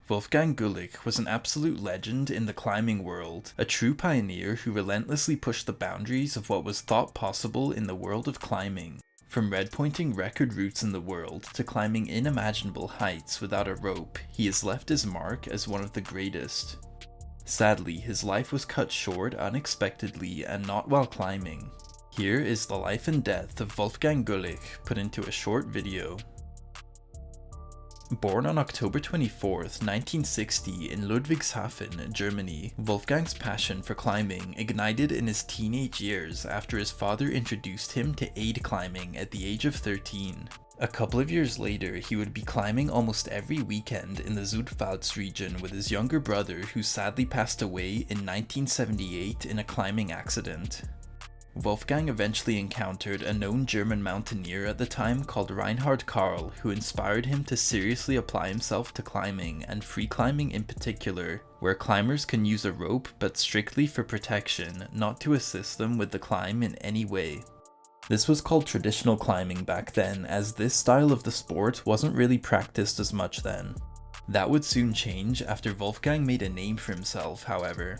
Wolfgang Güllich was an absolute legend in the climbing world, a true pioneer who relentlessly pushed the boundaries of what was thought possible in the world of climbing. From red-pointing record routes in the world to climbing unimaginable heights without a rope, he has left his mark as one of the greatest. Sadly, his life was cut short unexpectedly and not while climbing. Here is the life and death of Wolfgang Güllich put into a short video. Born on October 24, 1960 in Ludwigshafen, Germany, Wolfgang's passion for climbing ignited in his teenage years after his father introduced him to aid climbing at the age of 13. A couple of years later, he would be climbing almost every weekend in the Südpfalz region with his younger brother, who sadly passed away in 1978 in a climbing accident. Wolfgang eventually encountered a known German mountaineer at the time called Reinhard Karl, who inspired him to seriously apply himself to climbing, and free climbing in particular, where climbers can use a rope but strictly for protection, not to assist them with the climb in any way. This was called traditional climbing back then, as this style of the sport wasn't really practiced as much then. That would soon change after Wolfgang made a name for himself, however.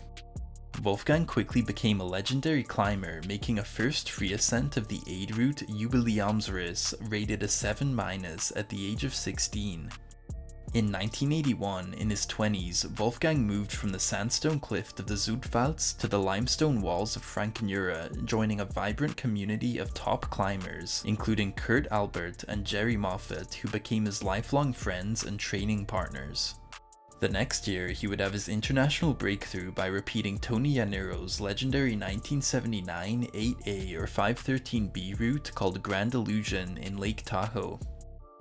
Wolfgang quickly became a legendary climber, making a first free ascent of the aid route Jubiläumsriss rated a 7- at the age of 16. In 1981, in his 20s, Wolfgang moved from the sandstone cliff of the Südpfalz to the limestone walls of Frankenjura, joining a vibrant community of top climbers, including Kurt Albert and Jerry Moffat, who became his lifelong friends and training partners. The next year, he would have his international breakthrough by repeating Tony Llanero's legendary 1979 8A or 513B route called Grand Illusion in Lake Tahoe.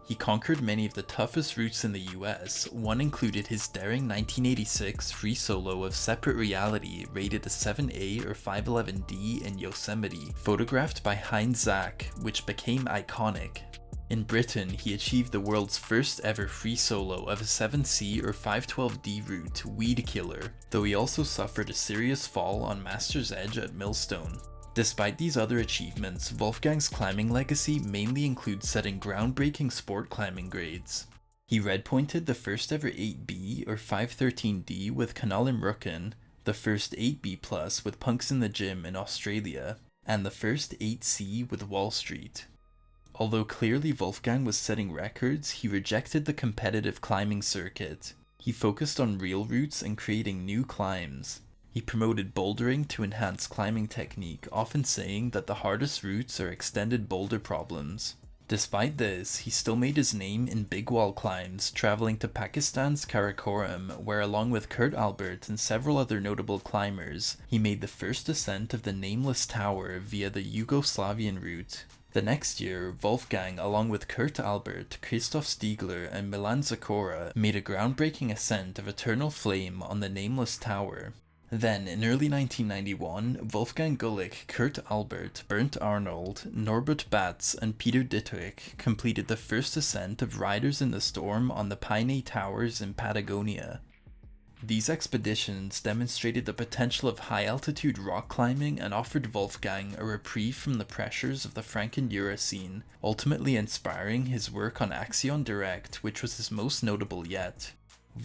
He conquered many of the toughest routes in the US, one included his daring 1986 free solo of Separate Reality rated a 7A or 511D in Yosemite, photographed by Heinz Zach, which became iconic. In Britain, he achieved the world's first ever free solo of a 7C or 512D route, Weed Killer, though he also suffered a serious fall on Master's Edge at Millstone. Despite these other achievements, Wolfgang's climbing legacy mainly includes setting groundbreaking sport climbing grades. He red-pointed the first ever 8B or 513D with Kanal im Rücken, the first 8B+ with Punks in the Gym in Australia, and the first 8C with Wall Street. Although clearly Wolfgang was setting records, he rejected the competitive climbing circuit. He focused on real routes and creating new climbs. He promoted bouldering to enhance climbing technique, often saying that the hardest routes are extended boulder problems. Despite this, he still made his name in big wall climbs, traveling to Pakistan's Karakoram, where along with Kurt Albert and several other notable climbers, he made the first ascent of the Nameless Tower via the Yugoslavian route. The next year, Wolfgang, along with Kurt Albert, Christoph Stiegler, and Milan Zakora, made a groundbreaking ascent of Eternal Flame on the Nameless Tower. Then, in early 1991, Wolfgang Güllich, Kurt Albert, Bernd Arnold, Norbert Batz, and Peter Dittrich completed the first ascent of Riders in the Storm on the Paine Towers in Patagonia. These expeditions demonstrated the potential of high-altitude rock climbing and offered Wolfgang a reprieve from the pressures of the Frankenjura scene, ultimately inspiring his work on Axion Direct, which was his most notable yet.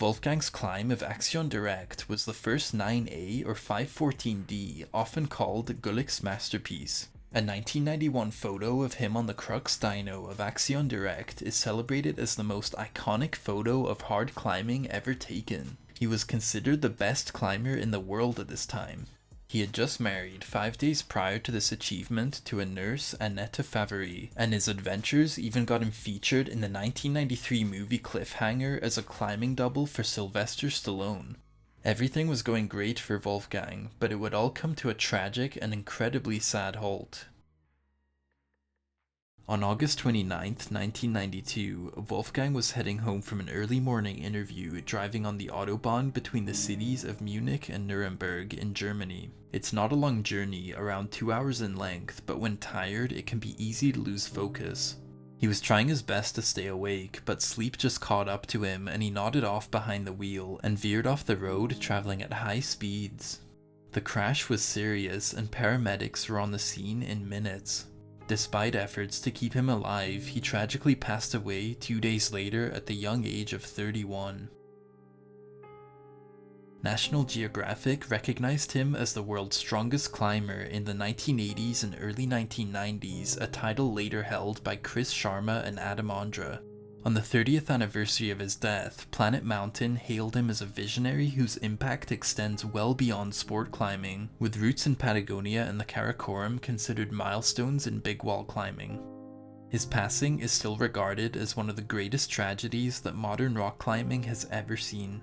Wolfgang's climb of Axion Direct was the first 9A or 514D, often called Güllich's masterpiece. A 1991 photo of him on the Crux Dyno of Axion Direct is celebrated as the most iconic photo of hard climbing ever taken. He was considered the best climber in the world at this time. He had just married 5 days prior to this achievement to a nurse, Annette Favary, and his adventures even got him featured in the 1993 movie Cliffhanger as a climbing double for Sylvester Stallone. Everything was going great for Wolfgang, but it would all come to a tragic and incredibly sad halt. On August 29, 1992, Wolfgang was heading home from an early morning interview driving on the Autobahn between the cities of Munich and Nuremberg in Germany. It's not a long journey, around 2 hours in length, but when tired it can be easy to lose focus. He was trying his best to stay awake, but sleep just caught up to him and he nodded off behind the wheel and veered off the road, traveling at high speeds. The crash was serious and paramedics were on the scene in minutes. Despite efforts to keep him alive, he tragically passed away 2 days later at the young age of 31. National Geographic recognized him as the world's strongest climber in the 1980s and early 1990s, a title later held by Chris Sharma and Adam Ondra. On the 30th anniversary of his death, Planet Mountain hailed him as a visionary whose impact extends well beyond sport climbing, with roots in Patagonia and the Karakoram considered milestones in big wall climbing. His passing is still regarded as one of the greatest tragedies that modern rock climbing has ever seen.